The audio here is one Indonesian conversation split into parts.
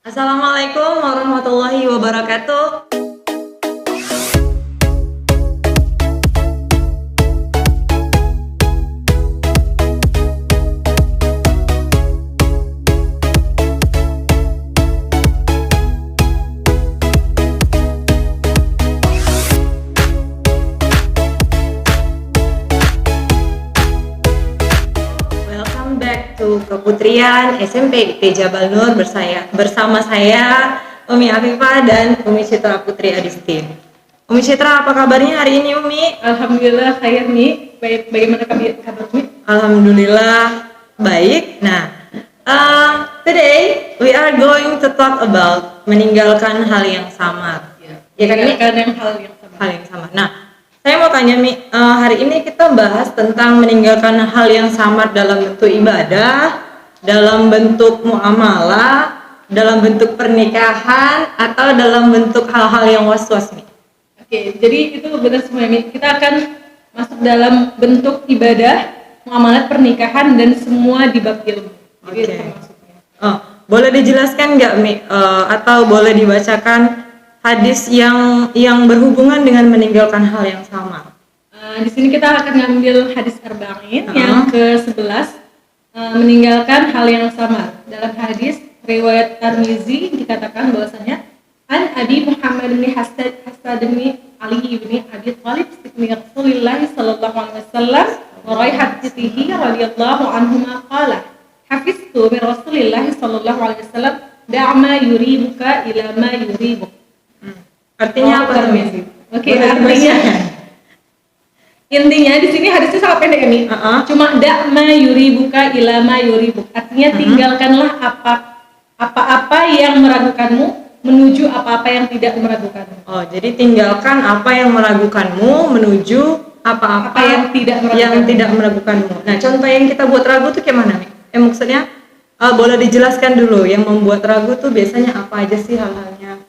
Assalamualaikum warahmatullahi wabarakatuh. Welcome back to Keputrian SMP IT Jabal Nur bersama saya Umi Afifah dan Umi Citra Putri Adistin. Umi Citra, apa kabarnya hari ini Umi? Alhamdulillah khair nih. Baik, bagaimana kabar Umi? Alhamdulillah baik. Nah, today we are going to talk about meninggalkan hal yang samar. Ya kan ini Kadang hal yang sama. hal yang sama. Nah, saya mau tanya Mi, hari ini kita bahas tentang meninggalkan hal yang samar dalam bentuk ibadah, dalam bentuk muamalah, dalam bentuk pernikahan, atau dalam bentuk hal-hal yang was-was Mi. Oke, jadi itu benar semua Mi. Kita akan masuk dalam bentuk ibadah, muamalah, pernikahan dan semua di bab ilmu. Jadi Oke. itu termasuknya. Boleh dijelaskan nggak Mi, atau boleh dibacakan hadis yang berhubungan dengan meninggalkan hal yang samar? Di sini kita akan ngambil hadis Arba'in yang ke-11, meninggalkan hal yang samar. Dalam hadis riwayat Tirmizi dikatakan bahwasanya An Abi Muhammad bin Hasan bin Ali bin Abi Thalib bin Rasulullah sallallahu alaihi wasallam wa raihatihi radhiyallahu anhuma qala hafiztu min Rasulillah sallallahu alaihi wasallam da'ma yuribuka ila ma yuribuk. Artinya apa tuh Mi? Oke, Boleh artinya dibacakan? intinya di sini hadisnya sangat pendek ya Mi. Cuma da'ma yuribuka ila ma yuribuk. Artinya tinggalkanlah apa-apa yang meragukanmu menuju apa-apa yang tidak meragukanmu. Oh, jadi tinggalkan apa yang meragukanmu menuju apa-apa Apa yang tidak meragukanmu. yang tidak meragukanmu. Nah, contoh yang kita buat ragu tuh kayak mana nih? Maksudnya boleh dijelaskan dulu yang membuat ragu tuh biasanya apa aja sih hal-halnya?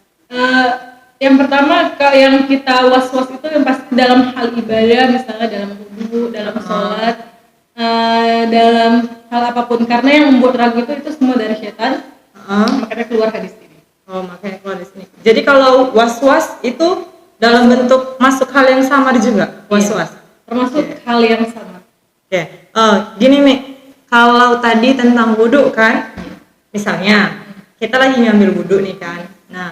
Yang pertama yang kita was-was itu yang pasti dalam hal ibadah, misalnya dalam wudu, dalam sholat, dalam hal apapun. Karena yang membuat ragu itu semua dari setan. Makanya keluar hadis ini. Oh, makanya keluar di sini. Jadi kalau was-was itu dalam bentuk masuk hal yang samar juga, was-was. Termasuk hal yang sama. Oke. Gini Mi, kalau tadi tentang wudhu kan, misalnya kita lagi ngambil wudhu nih kan. Nah,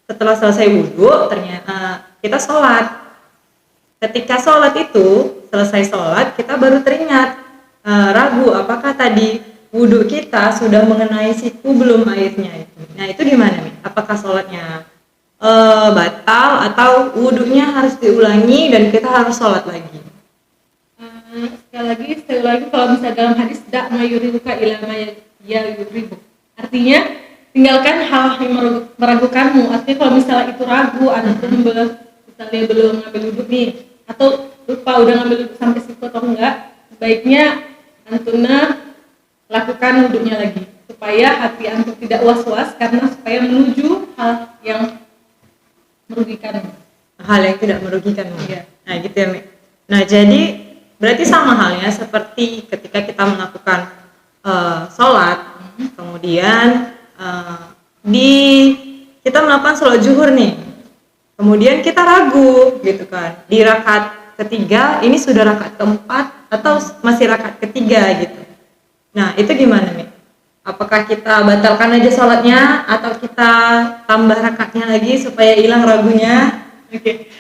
setelah selesai wudhu ternyata kita sholat. Ketika sholat itu selesai sholat kita baru teringat ragu apakah tadi wudhu kita sudah mengenai siku belum airnya itu. Nah itu gimana nih? Apakah sholatnya batal atau wudhunya harus diulangi dan kita harus sholat lagi? Sekali lagi kalau misalnya dalam hadis da'ma yuribuka ila ma yuribuk. Artinya tinggalkan hal yang meragukanmu. Artinya kalau misalnya itu ragu, antum misalnya belum ngambil wudhu nih, atau lupa udah ngambil wudhu sampai situ atau enggak, sebaiknya antuna lakukan wudhunya lagi supaya hati antum tidak was-was, karena supaya menuju hal yang merugikanmu. Hal yang tidak merugikanmu. Iya. Nah gitu ya Mi. Nah jadi berarti sama halnya seperti ketika kita melakukan sholat, kemudian kita melakukan sholat zuhur nih, kemudian kita ragu gitu kan, di rakaat ketiga ini sudah rakaat keempat atau masih rakaat ketiga gitu. Nah itu gimana nih? Apakah kita batalkan aja sholatnya atau kita tambah rakaatnya lagi supaya hilang ragunya? Oke.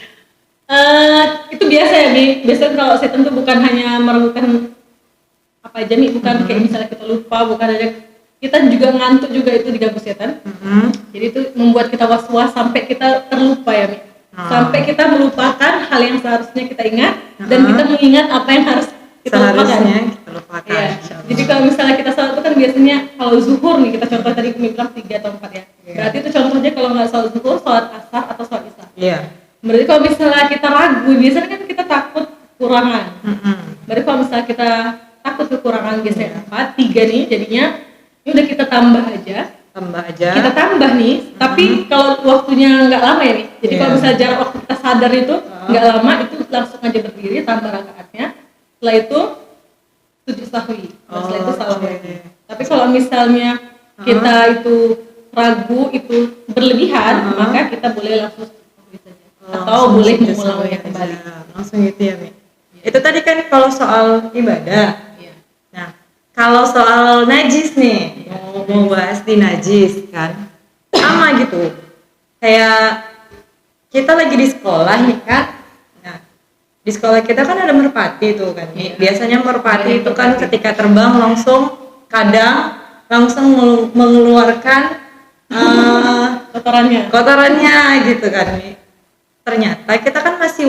Itu biasa ya Mi. Biasanya kalau setan tuh bukan hanya meragukan apa aja Mi, bukan kayak misalnya kita lupa, bukan aja kita juga ngantuk juga itu diganggu setan. Jadi itu membuat kita was-was sampai kita terlupa ya Mi. Sampai kita melupakan hal yang seharusnya kita ingat dan kita mengingat apa yang harus kita Seharusnya kita lupakan. Iya. Insyaallah. Jadi kalau misalnya kita sholat itu kan biasanya kalau zuhur nih, kita contoh tadi Umi bilang 3 atau 4 ya. Iya. Berarti itu contohnya kalau nggak sholat zuhur, sholat asar atau sholat isya. Iya. Berarti kalau misalnya kita ragu, biasanya kan kita takut kekurangan. Berarti kalau misalnya kita takut kekurangan biasanya 4, 3 nih jadinya ini udah kita tambah aja. Tambah aja. Kita tambah nih, tapi kalau waktunya nggak lama ya nih. Jadi kalau misalnya jarak waktu kita sadar itu nggak lama, itu langsung aja berdiri tambah rakaatnya. Setelah itu sujud sahwi. Setelah itu salam lagi. Tapi kalau misalnya kita itu ragu itu berlebihan, maka kita boleh langsung saja atau boleh mengulangnya kembali. Langsung gitu ya, Mi. Itu tadi kan kalau soal ibadah. Nah, kalau soal najis nih, mau bahas di najis kan, sama gitu. Kayak kita lagi di sekolah nih kan. Nah, di sekolah kita kan ada merpati tuh kan. Biasanya merpati itu kan ketika terbang langsung mengeluarkan kotorannya gitu kan nih. Ternyata kita kan masih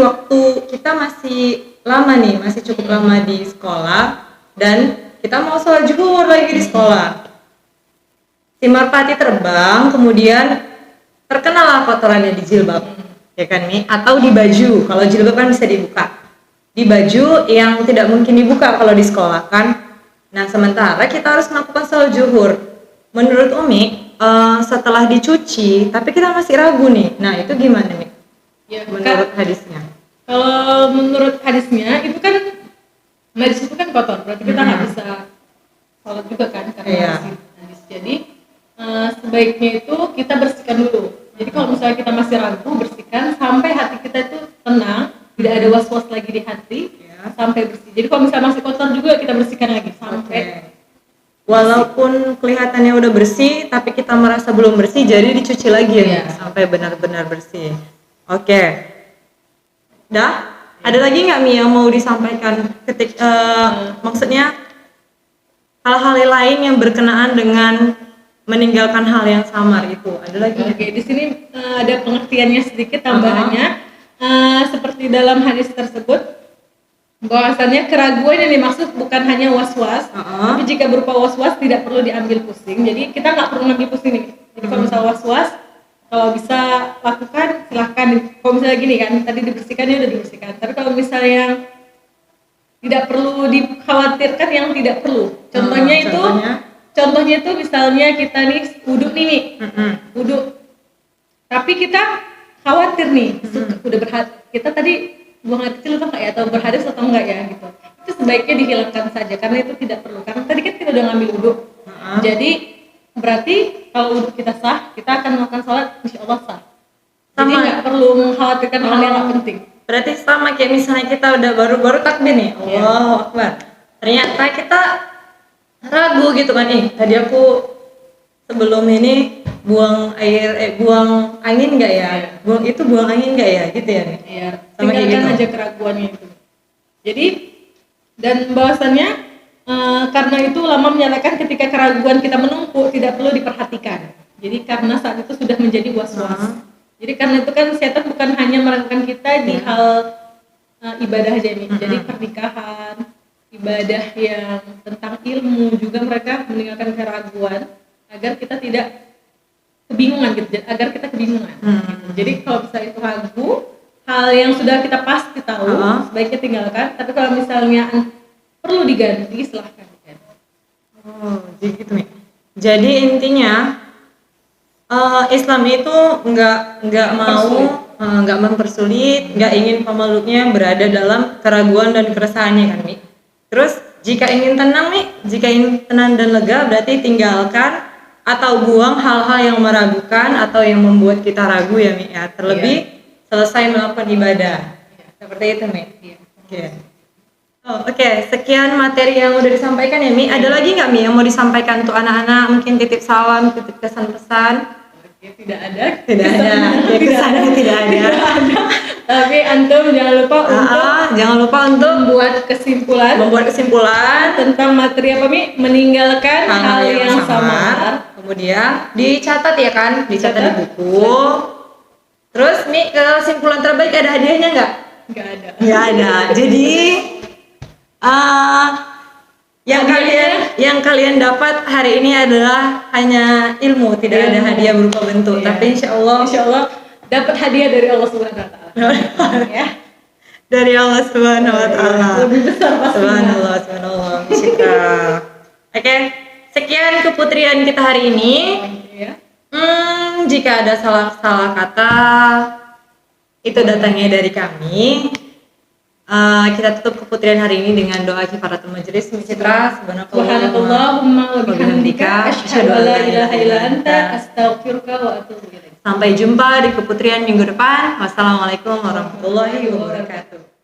lama nih, masih cukup lama di sekolah dan kita mau sholat zuhur lagi di sekolah. Si merpati terbang, kemudian terkenalah kotorannya di jilbab, ya kan nih? Atau di baju, kalau jilbab kan bisa dibuka. Di baju yang tidak mungkin dibuka kalau di sekolah kan. Nah, sementara kita harus melakukan sholat zuhur. Menurut Umi, setelah dicuci, tapi kita masih ragu nih. Nah, itu gimana nih? Ya, menurut hadisnya? Kalau menurut hadisnya itu kan najis itu kan kotor, berarti kita nggak bisa sholat juga kan karena masih najis. Jadi sebaiknya itu kita bersihkan dulu. Jadi kalau misalnya kita masih ragu, bersihkan sampai hati kita itu tenang, tidak ada was-was lagi di hati, sampai bersih. Jadi kalau misalnya masih kotor juga kita bersihkan lagi sampai walaupun kelihatannya udah bersih, tapi kita merasa belum bersih, jadi dicuci lagi ya sampai benar-benar bersih. Oke. Dah? Ada lagi nggak Mi yang mau disampaikan maksudnya hal-hal lain yang berkenaan dengan meninggalkan hal yang samar itu? Ada lagi? Oke, di sini ada pengertiannya sedikit tambahannya. Seperti dalam hadis tersebut bahwasannya keraguan yang dimaksud bukan hanya was-was, tapi jika berupa was-was tidak perlu diambil pusing. Jadi kita nggak perlu ngambil pusing nih. Jadi kalau misalnya was-was, kalau bisa lakukan silahkan. Kalau misalnya gini kan, tadi dibersihkan ya udah dibersihkan. Tapi kalau misalnya yang tidak perlu dikhawatirkan, yang tidak perlu. Contohnya itu misalnya kita nih wudhu nih, wudhu. Tapi kita khawatir nih, kita tadi buang air kecil atau enggak ya, atau berhadas atau enggak ya gitu. Itu sebaiknya dihilangkan saja karena itu tidak perlu. Karena tadi kan kita udah ngambil wudhu. Jadi berarti kalau wudhu kita sah, kita akan melakukan sholat insya Allah sah. Jadi nggak perlu mengkhawatirkan hal yang nggak penting. Berarti sama kayak misalnya kita udah baru takbir nih, Allahu Akbar. Ternyata kita ragu gitu kan, tadi aku sebelum ini buang angin nggak ya? Buang angin nggak ya? Gitu ya nih. Iya. Tinggalkan aja keraguannya itu. Jadi dan bahwasannya karena itu ulama menyatakan ketika keraguan kita menumpuk tidak perlu diperhatikan. Jadi karena saat itu sudah menjadi was-was. Jadi karena itu kan setan bukan hanya meragukan kita di hal ibadah aja nih. Jadi pernikahan, ibadah yang tentang ilmu juga mereka meninggalkan keraguan agar kita tidak kebingungan gitu. Agar kita kebingungan. Gitu. Jadi kalau misalnya itu ragu, hal yang sudah kita pasti tahu sebaiknya tinggalkan. Tapi kalau misalnya perlu diganti silahkan diganti. Jadi gitu nih. Jadi intinya Islam itu nggak mempersulit, nggak ingin pemeluknya berada dalam keraguan dan keresahannya kan Mi. Terus jika ingin tenang dan lega berarti tinggalkan atau buang hal-hal yang meragukan atau yang membuat kita ragu ya Mi ya. Terlebih selesai melakukan ibadah. Seperti itu Mi. Oke, sekian materi yang udah disampaikan ya Mi. Ada lagi nggak Mi yang mau disampaikan untuk anak-anak? Mungkin titip salam, titip kesan-pesan? Tidak ada. Tidak ada. Tapi antum jangan lupa untuk membuat kesimpulan tentang materi apa Mi? Meninggalkan hal yang samar. Kemudian dicatat ya kan? Dicatat di buku. Terus Mi, kesimpulan terbaik ada hadiahnya nggak? Nggak ada. Nggak ada. Jadi yang kalian dapat hari ini adalah hanya ilmu, tidak ada hadiah berupa bentuk. Tapi insya Allah dapat hadiah dari Allah Subhanahu Wa Taala. Ya. Dari Allah Subhanahu Wa Taala. Lebih besar pastinya. Subhanallah. Oke, sekian keputrian kita hari ini. Jika ada salah kata, itu datangnya dari kami. kita tutup keputrian hari ini dengan doa kifaratul majelis. Mitra Subhanallahumma wa bihamdika asyhadu an la ilaha illa anta astaghfiruka wa atubu ilaik. Sampai jumpa di keputrian minggu depan. Wassalamualaikum warahmatullahi wabarakatuh.